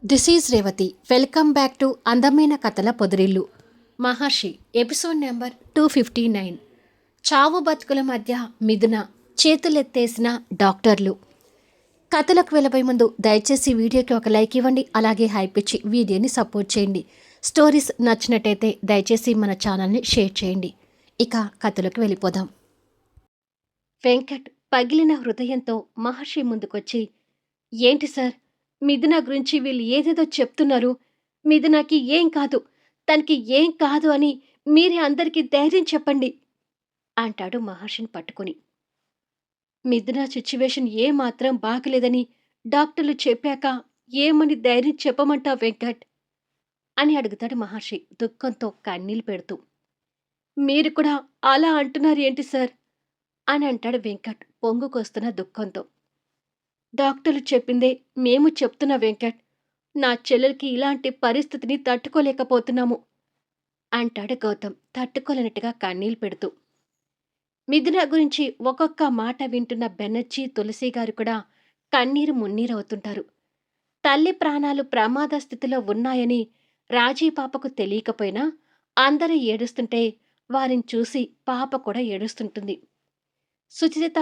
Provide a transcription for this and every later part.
This is Revathi. Welcome back to అందమైన కథల పొదిరిల్లు. మహర్షి episode number 259. చావు బతుకుల మధ్య మిథున చేతులెత్తేసిన డాక్టర్లు. కథలకు వెళ్ళబోయే ముందు దయచేసి వీడియోకి ఒక లైక్ ఇవ్వండి, అలాగే హైప్ ఇచ్చి వీడియోని సపోర్ట్ చేయండి. స్టోరీస్ నచ్చినట్టయితే దయచేసి మన ఛానల్ని షేర్ చేయండి. ఇక కథలకు వెళ్ళిపోదాం. వెంకట్ పగిలిన హృదయంతో మహర్షి ముందుకొచ్చి, ఏంటి సార్, మిథున గురించి వీళ్ళు ఏదేదో చెప్తున్నారు. మిథునకి ఏం కాదు, తనకి ఏం కాదు అని మీరే అందరికీ ధైర్యం చెప్పండి అంటాడు మహర్షిని పట్టుకుని. మిథున సిచ్యువేషన్ ఏమాత్రం బాగలేదని డాక్టర్లు చెప్పాక ఏమని ధైర్యం చెప్పమంటావు వెంకట్ అని అడుగుతాడు మహర్షి దుఃఖంతో కన్నీళ్ళు పెడుతూ. మీరు కూడా అలా అంటున్నారు ఏంటి సార్ అని అంటాడు వెంకట్ పొంగుకొస్తున్న దుఃఖంతో. డాక్టర్లు చెప్పిందే మేము చెప్తున్నా వెంకట్. నా చెల్లెలకి ఇలాంటి పరిస్థితిని తట్టుకోలేకపోతున్నాము అంటాడు గౌతమ్ తట్టుకోలేనట్టుగా కన్నీళ్ళు పెడుతూ. మిథున గురించి ఒక్కొక్క మాట వింటున్న బెనర్జీ, తులసి గారు కూడా కన్నీరు మున్నీరవుతుంటారు. తల్లి ప్రాణాలు ప్రమాద స్థితిలో ఉన్నాయని రాజీ పాపకు తెలియకపోయినా అందరూ ఏడుస్తుంటే వారిని చూసి పాప కూడా ఏడుస్తుంటుంది. సుచరిత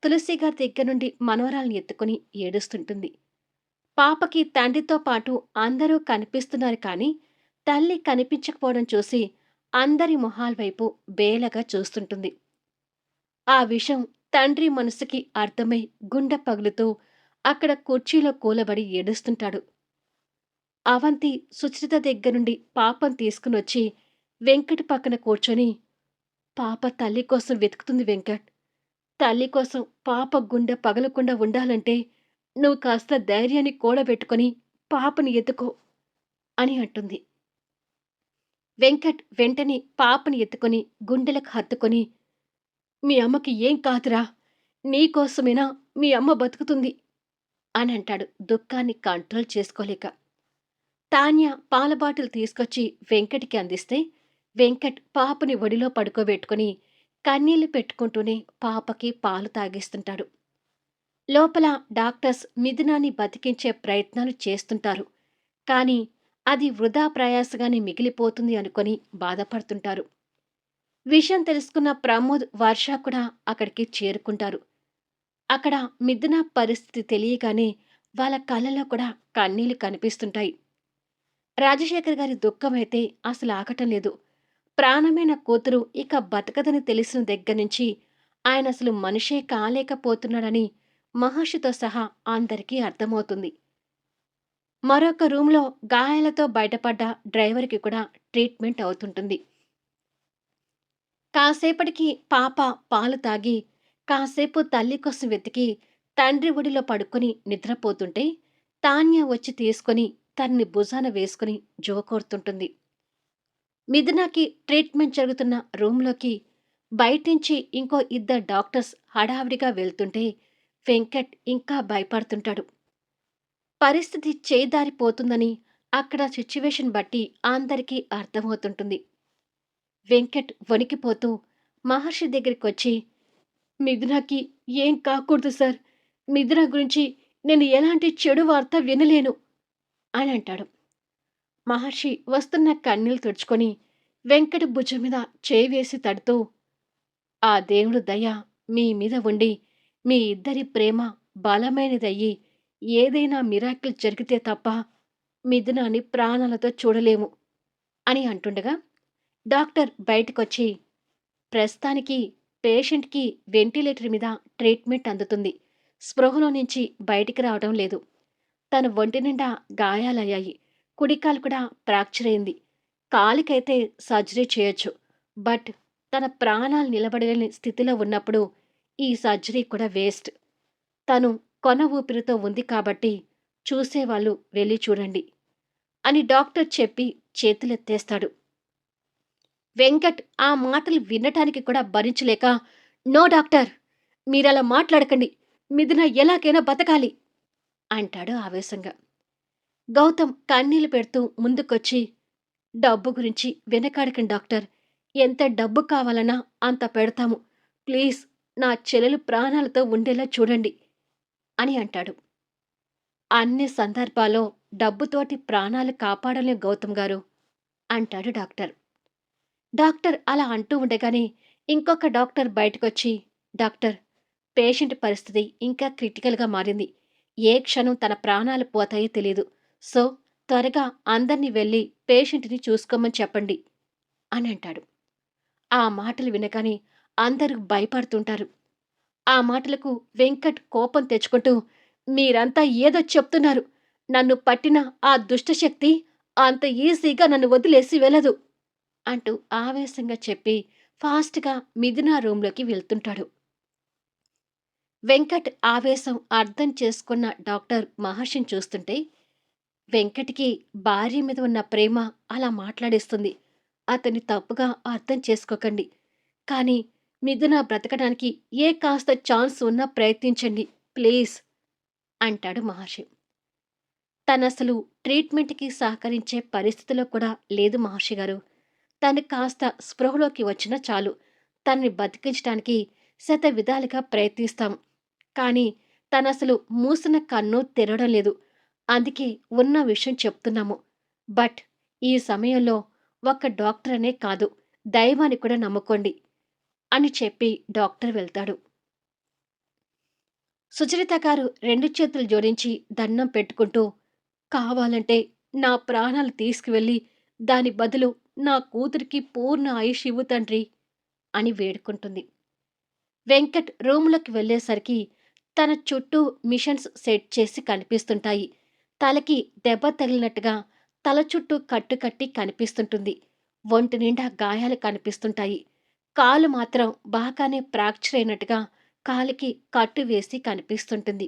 తులసి గారి దగ్గర నుండి మనవరాల్ని ఎత్తుకుని ఏడుస్తుంటుంది. పాపకి తండ్రితో పాటు అందరూ కనిపిస్తున్నారు కానీ తల్లి కనిపించకపోవడం చూసి అందరి మొహాల వైపు బేలగా చూస్తుంటుంది. ఆ విషయం తండ్రి మనసుకి అర్థమై గుండె పగులుతూ అక్కడ కుర్చీలో కూలబడి ఏడుస్తుంటాడు. అవంతి సుచరిత దగ్గర నుండి పాపం తీసుకునొచ్చి వెంకట్ పక్కన కూర్చొని, పాప తల్లి కోసం వెతుకుతుంది వెంకట్. తల్లి కోసం పాప గుండె పగలకుండా ఉండాలంటే నువ్వు కాస్త ధైర్యాన్ని కూడబెట్టుకొని పాపని ఎత్తుకో అని అంటుంది. వెంకట్ వెంటనే పాపని ఎత్తుకొని గుండెలకు హత్తుకొని, మీ అమ్మకి ఏం కాదురా, నీకోసమేనా మీ అమ్మ బతుకుతుంది అని అంటాడు దుఃఖాన్ని కంట్రోల్ చేసుకోలేక. తాన్య పాల బాటిల్ తీసుకొచ్చి వెంకట్కి అందిస్తే వెంకట్ పాపని ఒడిలో పడుకోబెట్టుకుని కన్నీళ్లు పెట్టుకుంటూనే పాపకి పాలు తాగిస్తుంటాడు. లోపల డాక్టర్స్ మిథునాన్ని బతికించే ప్రయత్నాలు చేస్తుంటారు. కానీ అది వృధా ప్రయాసగానే మిగిలిపోతుంది అనుకొని బాధపడుతుంటారు. విషయం తెలుసుకున్న ప్రమోద్, వర్ష కూడా అక్కడికి చేరుకుంటారు. అక్కడ మిథున పరిస్థితి తెలియగానే వాళ్ళ కళ్ళలో కూడా కన్నీళ్లు కనిపిస్తుంటాయి. రాజశేఖర్ గారి దుఃఖమైతే అసలు ఆగటం లేదు. ప్రాణమైన కూతురు ఇక బతకదని తెలిసిన దగ్గర నుంచి ఆయన అసలు మనిషే కాలేకపోతున్నాడని మహర్షితో సహా అందరికీ అర్థమవుతుంది. మరొక రూంలో గాయాలతో బయటపడ్డ డ్రైవర్కి కూడా ట్రీట్మెంట్ అవుతుంటుంది. కాసేపటికి పాప పాలు తాగి కాసేపు తల్లి కోసం వెతికి తండ్రి ఒడిలో పడుకొని నిద్రపోతుంటే తాన్య వచ్చి తీసుకొని తన్ని భుజాన వేసుకుని జోకొడుతుంటుంది. మిథునకి ట్రీట్మెంట్ జరుగుతున్న రూంలోకి బయటించి ఇంకో ఇద్దరు డాక్టర్స్ హడావిడిగా వెళ్తుంటే వెంకట్ ఇంకా భయపడుతుంటాడు. పరిస్థితి చేదారిపోతుందని అక్కడ సిచ్యువేషన్ బట్టి అందరికీ అర్థమవుతుంటుంది. వెంకట్ వణికిపోతూ మహర్షి దగ్గరికొచ్చి, మిథునకి ఏం కాకూడదు సార్, మిథున గురించి నేను ఎలాంటి చెడు వార్త వినలేను అని అంటాడు. మహర్షి వస్తున్న కన్నీళ్లు తుడుచుకొని వెంకట భుజం మీద చేయి వేసి తడుతూ, ఆ దేవుడు దయ మీ మీద ఉండి మీ ఇద్దరి ప్రేమ బలమైనదయ్యి ఏదైనా మిరాకిల్ జరిగితే తప్ప మిథునాన్ని ప్రాణాలతో చూడలేము అని అంటుండగా డాక్టర్ బయటకొచ్చి, ప్రస్తుతానికి పేషెంట్కి వెంటిలేటర్ మీద ట్రీట్మెంట్ అందుతుంది. స్పృహలో నుంచి బయటికి రావడం లేదు. తన ఒంటి నిండా గాయాలయ్యాయి. కుడికాలు కూడా ఫ్రాక్చర్ అయింది. కాలికైతే సర్జరీ చేయొచ్చు. బట్ తన ప్రాణాలు నిలబడలేని స్థితిలో ఉన్నప్పుడు ఈ సర్జరీ కూడా వేస్ట్. తను కొన ఊపిరితో ఉంది కాబట్టి చూసేవాళ్ళు వెళ్ళి చూడండి అని డాక్టర్ చెప్పి చేతులెత్తేస్తాడు. వెంకట్ ఆ మాటలు వినటానికి కూడా భరించలేక, నో డాక్టర్, మీరలా మాట్లాడకండి, మిథున ఎలాగైనా బతకాలి అంటాడు ఆవేశంగా. గౌతమ్ కన్నీళ్లు పెడుతూ ముందుకొచ్చి, డబ్బు గురించి వెనకాడకండి డాక్టర్, ఎంత డబ్బు కావాలన్నా అంత పెడతాము, ప్లీజ్ నా చెల్లెలు ప్రాణాలతో ఉండేలా చూడండి అని అంటాడు. అన్ని సందర్భాల్లో డబ్బుతోటి ప్రాణాలు కాపాడలేం గౌతమ్ గారు అంటాడు డాక్టర్. డాక్టర్ అలా అంటూ ఉండగానే ఇంకొక డాక్టర్ బయటకొచ్చి, డాక్టర్, పేషెంట్ పరిస్థితి ఇంకా క్రిటికల్‌గా మారింది. ఏ క్షణం తన ప్రాణాలు పోతాయో తెలీదు. సో, త్వరగా అందర్నీ వెళ్లి పేషెంట్‌ని చూసుకోమని చెప్పండి అని అంటాడు. ఆ మాటలు వినగానే అందరూ భయపడుతుంటారు. ఆ మాటలకు వెంకట్ కోపం తెచ్చుకుంటూ, మీరంతా ఏదో చెప్తున్నారు. నన్ను పట్టిన ఆ దుష్టశక్తి అంత ఈజీగా నన్ను వదిలేసి వెళ్ళదు అంటూ ఆవేశంగా చెప్పి ఫాస్ట్‌గా మిథున రూమ్‌లోకి వెళ్తుంటాడు. వెంకట్ ఆవేశం అర్థం చేసుకున్న డాక్టర్ మహర్షిని చూస్తుంటే, వెంకట్‌కి భార్య మీద ఉన్న ప్రేమ అలా మాట్లాడేస్తుంది. అతన్ని తప్పుగా అర్థం చేసుకోకండి. కానీ మిథున బ్రతకడానికి ఏ కాస్త ఛాన్స్ ఉన్నా ప్రయత్నించండి ప్లీజ్ అంటాడు మహర్షి. తనసలు ట్రీట్మెంట్‌కి సహకరించే పరిస్థితిలో కూడా లేదు మహర్షి గారు. తను కాస్త స్పృహలోకి వచ్చినా చాలు. తనని బతికించటానికి శతవిధాలుగా ప్రయత్నిస్తాం. కానీ తనసలు మూసిన కన్ను తెరవడం లేదు. అందుకే ఉన్న విషయం చెప్తున్నాము. బట్ ఈ సమయంలో ఒక్క డాక్టర్ అనే కాదు, దైవాన్ని కూడా నమ్ముకోండి అని చెప్పి డాక్టర్ వెళ్తాడు. సుచరిత గారు 2 చేతులు జోడించి దండం పెట్టుకుంటూ, కావాలంటే నా ప్రాణాలు తీసుకువెళ్ళి దాని బదులు నా కూతురికి పూర్ణ ఆయుష్ ఇవ్వు తండ్రి అని వేడుకుంటుంది. వెంకట్ రూములోకి వెళ్ళేసరికి తన చుట్టూ మిషన్స్ సెట్ చేసి కనిపిస్తుంటాయి. తలకి దెబ్బ తగిలినట్టుగా తల చుట్టూ కట్టుకట్టి కనిపిస్తుంటుంది. ఒంటి నిండా గాయాలు కనిపిస్తుంటాయి. కాలు మాత్రం బాగానే ఫ్రాక్చర్ అయినట్టుగా కాలికి కట్టు వేసి కనిపిస్తుంటుంది.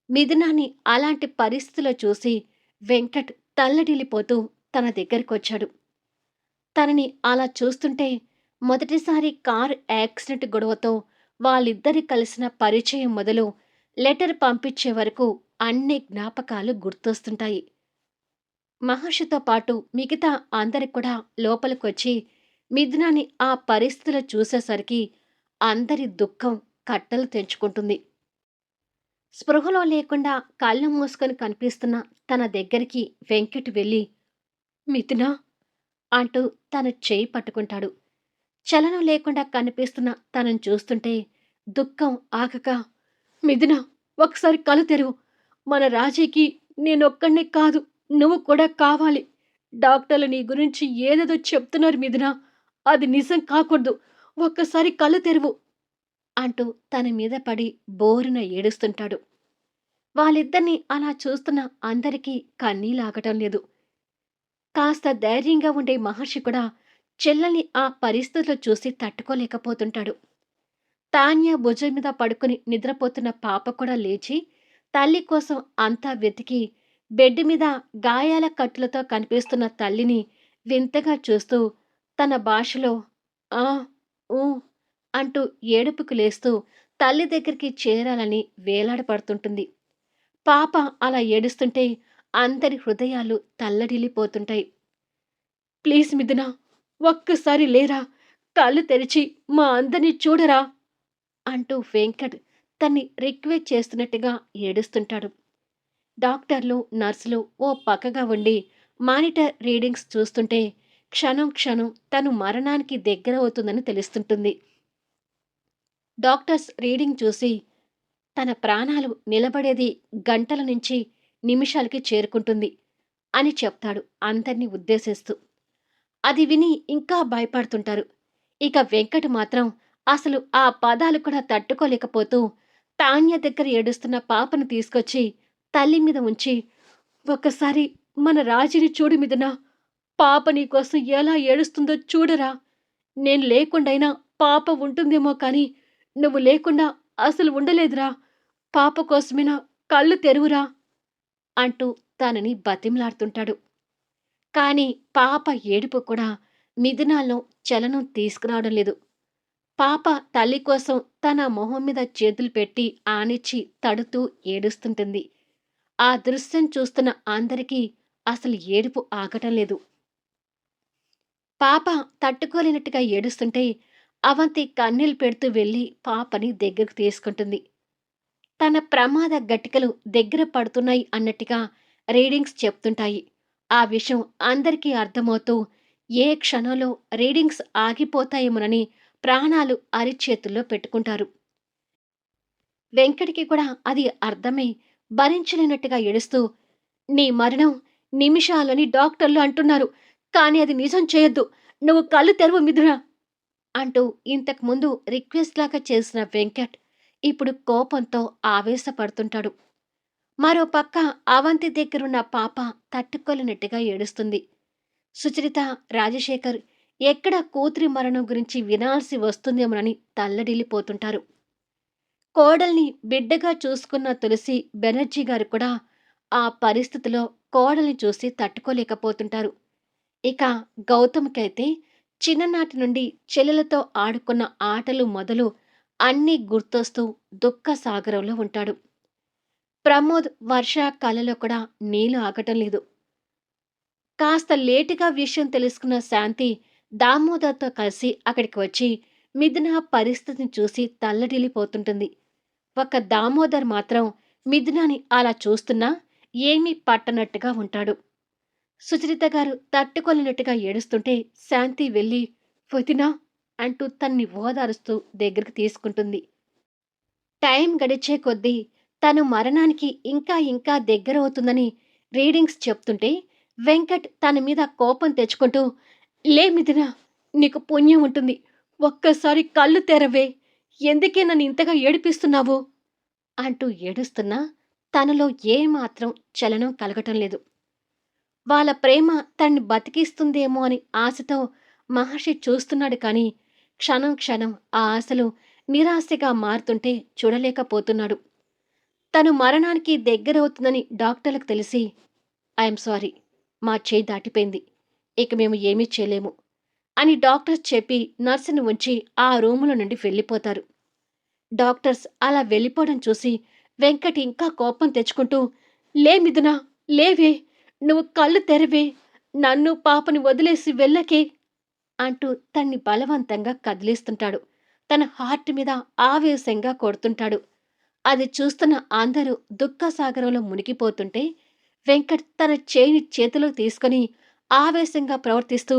మిథునాన్ని అలాంటి పరిస్థితిలో చూసి వెంకట్ తల్లడిల్లిపోతూ తన దగ్గరకొచ్చాడు. తనని అలా చూస్తుంటే మొదటిసారి కారు యాక్సిడెంట్ గొడవతో వాళ్ళిద్దరి కలిసిన పరిచయం మొదలు లెటర్ పంపించే వరకు అన్ని జ్ఞాపకాలు గుర్తొస్తుంటాయి. మహర్షితో పాటు మిగతా అందరు కూడా లోపలికొచ్చి మిథునాని ఆ పరిస్థితిలో చూసేసరికి అందరి దుఃఖం కట్టలు తెంచుకుంటుంది. స్పృహలో లేకుండా కళ్ళు మూసుకొని కనిపిస్తున్న తన దగ్గరికి వెంకట్ వెళ్ళి, మిథునా అంటూ తన చేయి పట్టుకుంటాడు. చలనం లేకుండా కనిపిస్తున్న తనను చూస్తుంటే దుఃఖం ఆగక, మిథున, ఒకసారి కళ్ళు తెరువు. మన రాజీకి నేనొక్కడినే కాదు, నువ్వు కూడా కావాలి. డాక్టర్లు నీ గురించి ఏదేదో చెప్తున్నారు మిథున, అది నిజం కాకూడదు. ఒక్కసారి కళ్ళు తెరువు అంటూ తన మీద పడి బోరున ఏడుస్తుంటాడు. వాళ్ళిద్దరినీ అలా చూస్తున్న అందరికీ కన్నీలాగటం లేదు. కాస్త ధైర్యంగా ఉండే మహర్షి కూడా చెల్లెల్ని ఆ పరిస్థితిలో చూసి తట్టుకోలేకపోతుంటాడు. తాన్య భుజం మీద పడుకుని నిద్రపోతున్న పాప కూడా లేచి తల్లి కోసం అంతా వెతికి బెడ్ మీద గాయాల కట్టులతో కనిపిస్తున్న తల్లిని వింతగా చూస్తూ తన భాషలో ఆ ఊ అంటూ ఏడుపుకు లేస్తూ తల్లి దగ్గరికి చేరాలని వేలాడపడుతుంటుంది. పాప అలా ఏడుస్తుంటే అందరి హృదయాలు తల్లడిల్లిపోతుంటాయి. ప్లీజ్ మిథున, ఒక్కసారి లేరా, కళ్ళు తెరిచి మా అందరినీ చూడరా అంటూ వెంకట్ తన్ని రిక్వెస్ట్ చేస్తున్నట్టుగా ఏడుస్తుంటాడు. డాక్టర్లు, నర్సులు ఓ పక్కగా ఉండి మానిటర్ రీడింగ్స్ చూస్తుంటే క్షణం క్షణం తను మరణానికి దగ్గరవుతుందని తెలుస్తుంటుంది. డాక్టర్స్ రీడింగ్ చూసి తన ప్రాణాలు నిలబడేది గంటల నుంచి నిమిషాలకి చేరుకుంటుంది అని చెప్తాడు అందర్నీ ఉద్దేశిస్తూ. అది విని ఇంకా భయపడుతుంటారు. ఇక వెంకట్ మాత్రం అసలు ఆ పదాలు కూడా తట్టుకోలేకపోతూ తాన్య దగ్గర ఏడుస్తున్న పాపను తీసుకొచ్చి తల్లి మీద ఉంచి, ఒక్కసారి మన రాజీని చూడు మిథునా, పాప నీకోసం ఎలా ఏడుస్తుందో చూడరా. నేను లేకుండైనా పాప ఉంటుందేమో కానీ నువ్వు లేకుండా అసలు ఉండలేదురా. పాప కోసమైనా కళ్ళు తెరువురా అంటూ తనని బతిమలాడుతుంటాడు. కాని పాప ఏడుపు కూడా మిథునాల్లో చలనం తీసుకురావడం లేదు. పాప తల్లి కోసం తన మొహం మీద చేతులు పెట్టి ఆనిచ్చి తడుతూ ఏడుస్తుంటుంది. ఆ దృశ్యం చూస్తున్న అందరికీ అసలు ఏడుపు ఆగటం లేదు. పాప తట్టుకోలేనట్టుగా ఏడుస్తుంటే అవంతి కన్నీళ్లు పెడుతూ వెళ్ళి పాపని దగ్గరకు తీసుకుంటుంది. తన ప్రమాద గట్టికలు దగ్గర పడుతున్నాయి అన్నట్టుగా రీడింగ్స్ చెప్తుంటాయి. ఆ విషయం అందరికీ అర్థమవుతూ ఏ క్షణంలో రీడింగ్స్ ఆగిపోతాయేమోనని ప్రాణాలు అరిచేతుల్లో పెట్టుకుంటారు. వెంకట్‌కి కూడా అది అర్థమై భరించలేనట్టుగా ఏడుస్తూ, "నీ మరణం నిమిషాలని డాక్టర్లు అంటున్నారు. కానీ అది నిజం చేయొద్దు. నువ్వు కళ్ళు తెరువు మిథున" అంటూ ఇంతకుముందు రిక్వెస్ట్‌లాగా చేసిన వెంకట్ ఇప్పుడు కోపంతో ఆవేశపడుతుంటాడు. మరో పక్క అవంతి దగ్గరున్న పాప తట్టుకోలేనట్టుగా ఏడుస్తుంది. సుచరిత, రాజశేఖర్ ఎక్కడ కూతురి మరణం గురించి వినాల్సి వస్తుందేమోనని తల్లడిల్లిపోతుంటారు. కోడల్ని బిడ్డగా చూసుకున్న తులసి బెనర్జీ గారు కూడా ఆ పరిస్థితిలో కోడల్ని చూసి తట్టుకోలేకపోతుంటారు. ఇక గౌతమ్‌కైతే చిన్ననాటి నుండి చెల్లెలతో ఆడుకున్న ఆటలు మొదలు అన్నీ గుర్తొస్తూ దుఃఖ సాగరంలో ఉంటాడు. ప్రమోద్, వర్ష కళ్ళలో కూడా నీళ్లు ఆగటం లేదు. కాస్త లేటుగా విషయం తెలుసుకున్న శాంతి దామోదర్‌తో కలిసి అక్కడికి వచ్చి మిథున పరిస్థితిని చూసి తల్లడిల్లిపోతుంటుంది. ఒక్క దామోదర్ మాత్రం మిథునని అలా చూస్తున్నా ఏమీ పట్టనట్టుగా ఉంటాడు. సుచరిత గారు తట్టుకోలేనట్టుగా ఏడుస్తుంటే శాంతి వెళ్ళి వదినా అంటూ తన్ని ఓదారుస్తూ దగ్గరికి తీసుకుంటుంది. టైం గడిచే కొద్దీ తను మరణానికి ఇంకా ఇంకా దగ్గరవుతుందని రీడింగ్స్ చెప్తుంటే వెంకట్ తన మీద కోపం తెచ్చుకుంటూ, "లే మిథున, నీకు పుణ్యం ఉంటుంది. ఒక్కసారి కళ్ళు తెరవే. ఎందుకే నన్ను ఇంతగా ఏడిపిస్తున్నావు?" అంటూ ఏడుస్తున్నా తనలో ఏమాత్రం చలనం కలగటం లేదు. వాళ్ళ ప్రేమ తన్ని బతికిస్తుందేమో అని ఆశతో మహర్షి చూస్తున్నాడు కానీ క్షణం క్షణం ఆ ఆశలు నిరాశగా మారుతుంటే చూడలేకపోతున్నాడు. తను మరణానికి దగ్గరవుతుందని డాక్టర్లకు తెలిసి, "ఐఎమ్ సారీ, మా చేయి దాటిపోయింది. ఇక మేము ఏమీ చేయలేము" అని డాక్టర్స్ చెప్పి నర్సుని ఉంచి ఆ రూములో నుండి వెళ్ళిపోతారు. డాక్టర్స్ అలా వెళ్ళిపోవడం చూసి వెంకట్ ఇంకా కోపం తెచ్చుకుంటూ, "లే మిథునా, లేవే. నువ్వు కళ్ళు తెరవే. నన్ను పాపని వదిలేసి వెళ్ళకే" అంటూ తన్ని బలవంతంగా కదిలిస్తుంటాడు. తన హార్ట్ మీద ఆవేశంగా కొడుతుంటాడు. అది చూస్తున్న అందరూ దుఃఖసాగరంలో మునిగిపోతుంటే వెంకట్ తన చేయిని చేతిలోకి తీసుకొని ఆవేశంగా ప్రవర్తిస్తూ,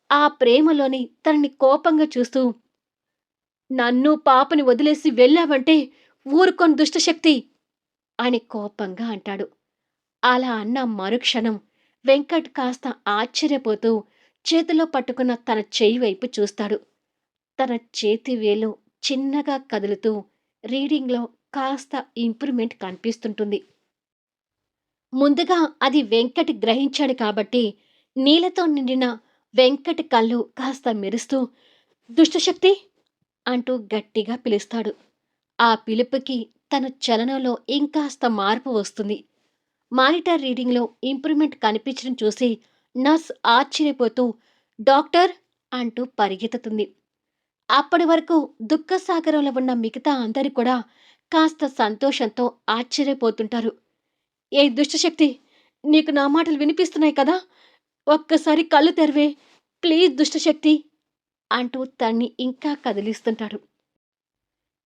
ఆ ప్రేమలోని తనని కోపంగా చూస్తూ, "నన్ను పాపని వదిలేసి వెళ్ళావంటే ఊరుకోను దుష్టశక్తి" అని కోపంగా అంటాడు. అలా అన్న మరుక్షణం వెంకట్ కాస్త ఆశ్చర్యపోతూ చేతిలో పట్టుకున్న తన చెయ్యి వైపు చూస్తాడు. తన చేతి వేలు చిన్నగా కదులుతూ రీడింగ్‌లో కాస్త ఇంప్రూవ్‌మెంట్ కనిపిస్తుంటుంది. ముందుగా అది వెంకట్ గ్రహించాడు కాబట్టి నీళ్లతో నిండిన వెంకట్ కళ్ళు కాస్త మెరుస్తూ, "దుష్టశక్తి" అంటూ గట్టిగా పిలుస్తాడు. ఆ పిలుపుకి తన చలనంలో ఇంకాస్త మార్పు వస్తుంది. మానిటర్ రీడింగ్‌లో ఇంప్రూవ్‌మెంట్ కనిపించడం చూసి నర్స్ ఆశ్చర్యపోతూ, "డాక్టర్" అంటూ పరిగెత్తుతుంది. అప్పటి వరకు దుఃఖసాగరంలో ఉన్న మిగతా అందరూ కూడా కాస్త సంతోషంతో ఆశ్చర్యపోతుంటారు. "ఏ దుష్టశక్తి, నీకు నా మాటలు వినిపిస్తున్నాయి కదా! ఒక్కసారి కళ్ళు తెరవే. ప్లీజ్ దుష్టశక్తి" అంటూ తన్ని ఇంకా కదిలిస్తుంటాడు.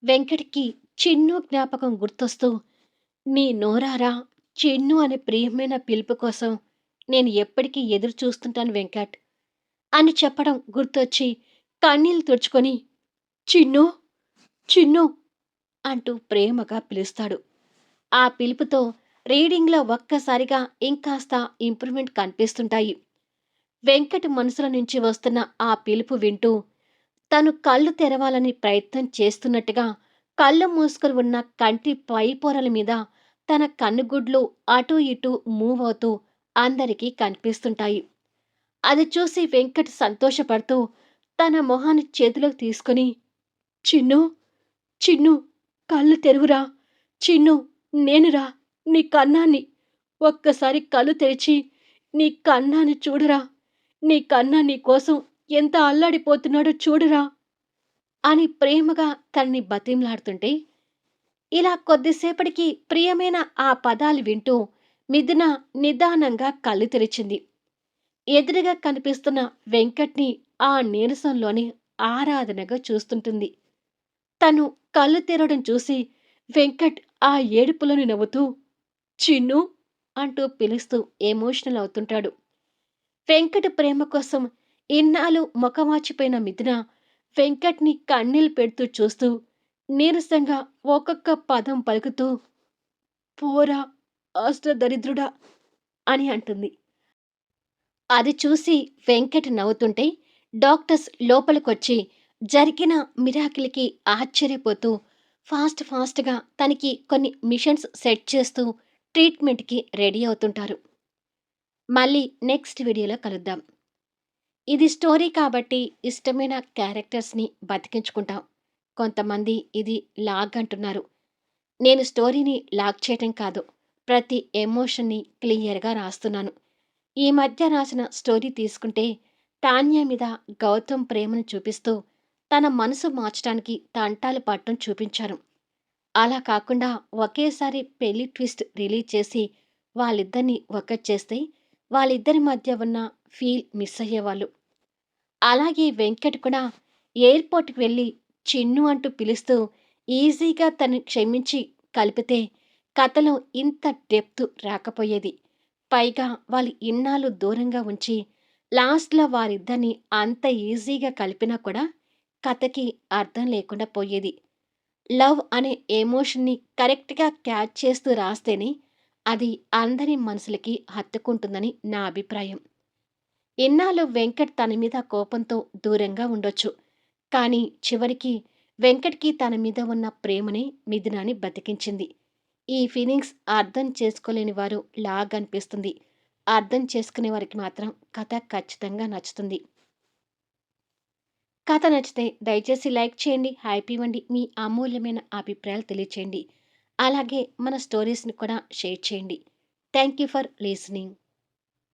వెంకట్‌కి చిన్ను జ్ఞాపకం గుర్తొస్తూ, "నీ నోరారా చిన్ను అనే ప్రియమైన పిలుపు కోసం నేను ఎప్పటికీ ఎదురు చూస్తుంటాను వెంకట్" అని చెప్పడం గుర్తొచ్చి కన్నీళ్లు తుడుచుకొని, "చిన్నూ, చిన్నూ" అంటూ ప్రేమగా పిలుస్తాడు. ఆ పిలుపుతో రీడింగ్‌లో ఒక్కసారిగా ఇంకాస్త ఇంప్రూవ్‌మెంట్ కనిపిస్తుంటాయి. వెంకట్ మనసులో నుంచి వస్తున్న ఆ పిలుపు వింటూ తను కళ్ళు తెరవాలని ప్రయత్నం చేస్తున్నట్టుగా కళ్ళు మూసుకుని ఉన్న కంటి పై పొరల మీద తన కన్నుగుడ్లు అటూ ఇటూ మూవ్ అవుతూ అందరికీ కనిపిస్తుంటాయి. అది చూసి వెంకట్ సంతోషపడుతూ తన మొహాన్ని చేతిలోకి తీసుకుని, "చిన్నూ, చిన్నూ, కళ్ళు తెరువురా. చిన్నూ, నేనురా, నీ కన్నాన్ని. ఒక్కసారి కళ్ళు తెరిచి నీ కన్నాన్ని చూడరా. నీ కన్నా నీ కోసం ఎంత అల్లాడిపోతున్నాడో చూడరా" అని ప్రేమగా తనని బతిమలాడుతుంటే, ఇలా కొద్దిసేపటికి ప్రియమైన ఆ పదాలు వింటూ మిథున నిదానంగా కళ్ళు తెరిచింది. ఎదురుగా కనిపిస్తున్న వెంకట్‌ని ఆ నీరసంలోనే ఆరాధనగా చూస్తుంటుంది. తను కళ్ళు తెరవడం చూసి వెంకట్ ఆ ఏడుపులోని నవ్వుతూ, "చిన్నూ" అంటూ పిలుస్తూ ఎమోషనల్ అవుతుంటాడు. వెంకట్ ప్రేమ కోసం ఇన్నాళ్ళు మొఖమాచిపోయిన మిథున వెంకట్‌ని కన్నీళ్లు పెడుతూ చూస్తూ నీరసంగా ఒక్కొక్క పదం పలుకుతూ పోరా అష్టదరిద్రుడా అని అంటుంది. అది చూసి వెంకట్ నవ్వుతుంటే డాక్టర్స్ లోపలికొచ్చి జరిగిన మిరాకిల్‌కి ఆశ్చర్యపోతూ ఫాస్ట్‌గా తనకి కొన్ని మిషన్స్ సెట్ చేస్తూ ట్రీట్‌మెంట్‌కి రెడీ అవుతుంటారు. మళ్ళీ నెక్స్ట్ వీడియోలో కలుద్దాం. ఇది స్టోరీ కాబట్టి ఇష్టమైన క్యారెక్టర్స్‌ని బతికించుకుంటాం. కొంతమంది ఇది లాగ్ అంటున్నారు. నేను స్టోరీని లాగ్ చేయటం కాదు. ప్రతి ఎమోషన్‌ని క్లియర్‌గా రాస్తున్నాను. ఈ మధ్య రాసిన స్టోరీ తీసుకుంటే టాన్యా మీద గౌతమ్ ప్రేమను చూపిస్తూ తన మనసు మార్చడానికి తంటాలు పడటం చూపించారు. అలా కాకుండా ఒకేసారి పెళ్లి ట్విస్ట్ రిలీజ్ చేసి వాళ్ళిద్దరిని ఒక్కటి చేస్తే వాళ్ళిద్దరి మధ్య ఉన్న ఫీల్ మిస్ అయ్యేవాళ్ళు. అలాగే వెంకట్ కూడా ఎయిర్‌పోర్ట్‌కి వెళ్లి చిన్ను అంటూ పిలుస్తూ ఈజీగా తనని క్షమించి కలిపితే కథలో ఇంత డెప్త్ రాకపోయేది. పైగా వాళ్ళు ఇన్నాళ్ళు దూరంగా ఉంచి లాస్ట్‌లో వారిద్దరిని అంత ఈజీగా కలిపినా కూడా కథకి అర్థం లేకుండా పోయేది. లవ్ అనే ఎమోషన్‌ని కరెక్ట్‌గా క్యాచ్ చేస్తూ రాస్తేనే అది అందరి మనసులకి హత్తుకుంటుందని నా అభిప్రాయం. ఇన్నాళ్ళు వెంకట్ తన మీద కోపంతో దూరంగా ఉండొచ్చు. కానీ చివరికి వెంకట్‌కి తన మీద ఉన్న ప్రేమనే మిథునాని బతికించింది. ఈ ఫీలింగ్స్ అర్థం చేసుకోలేని వారు లాగనిపిస్తుంది. అర్థం చేసుకునే వారికి మాత్రం కథ ఖచ్చితంగా నచ్చుతుంది. కథ నచ్చితే దయచేసి లైక్ చేయండి, హైప్ ఇవ్వండి, మీ అమూల్యమైన అభిప్రాయాలు తెలియచేయండి. అలాగే మన స్టోరీస్‌ని కూడా షేర్ చేయండి. Thank you for listening.